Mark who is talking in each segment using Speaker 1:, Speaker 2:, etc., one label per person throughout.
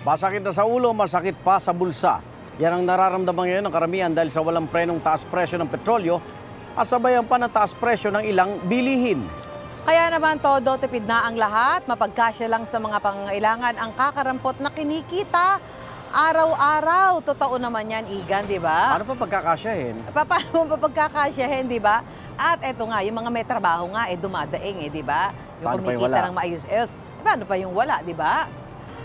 Speaker 1: Masakit na sa ulo, masakit pa sa bulsa. Yan ang nararamdaman ngayon ng karamihan dahil sa walang prenong taas presyo ng petrolyo at sabayan pa ng taas presyo ng ilang bilihin.
Speaker 2: Kaya naman todo tipid na ang lahat, mapagkasya lang sa mga pangangailangan ang kakarampot na kinikita araw-araw. Totoo naman yan, Igan, di ba?
Speaker 1: Paano pa pagkakasyahin?
Speaker 2: Paano mo pa pagkakasyahin, di ba? At eto nga, yung mga may trabaho nga, dumadaing, di ba? Yung kumikita ng maayos-ayos. Paano pa yung wala, di ba?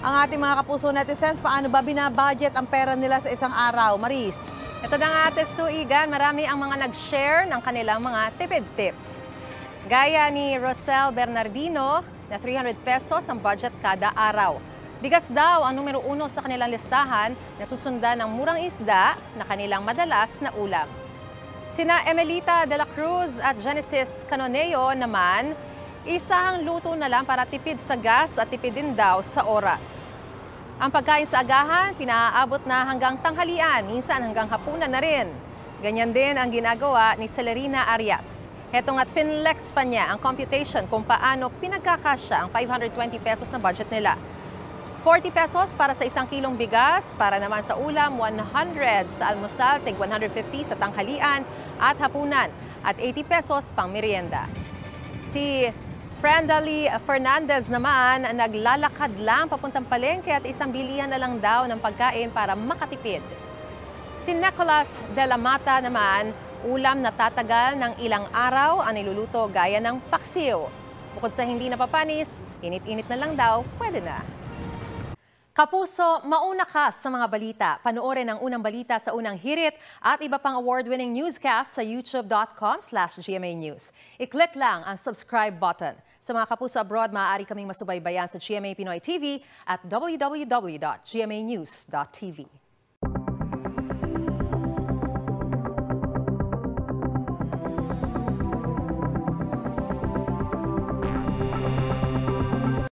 Speaker 2: Ang ating mga kapuso netizens, paano ba binabudget ang pera nila sa isang araw? Maris?
Speaker 3: Ito na nga, Ate Sue, Igan, marami ang mga nag-share ng kanilang mga tipid tips. Gaya ni Rosel Bernardino na 300 pesos ang budget kada araw. Bigas daw ang numero 1 sa kanilang listahan na susundan ng murang isda na kanilang madalas na ulam. Sina Emelita de la Cruz at Genesis Canoneo naman, isang luto na lang para tipid sa gas at tipid din daw sa oras. Ang pagkain sa agahan, pinaaabot na hanggang tanghalian, minsan hanggang hapunan na rin. Ganyan din ang ginagawa ni Celerina Arias. Hetong at finlex pa niya ang computation kung paano pinagkakasya ang 520 pesos na budget nila. 40 pesos para sa 1 kilong bigas, para naman sa ulam, 100 sa almusal, tig 150 sa tanghalian at hapunan, at 80 pesos pang merienda. Si Friendly Fernandez naman naglalakad lang papuntang palengke at isang bilihan na lang daw ng pagkain para makatipid. Si Nicolas de la Mata naman, ulam na tatagal ng ilang araw ang niluluto gaya ng paksiw. Bukod sa hindi napapanis, init-init na lang daw, pwede na. Kapuso, mauna ka sa mga balita. Panoorin ang unang balita sa unang hirit at iba pang award-winning newscast sa youtube.com/GMA News. I-click lang ang subscribe button. Sa mga kapuso abroad, maaari kaming masubaybayan sa GMA Pinoy TV at www.gmanews.tv.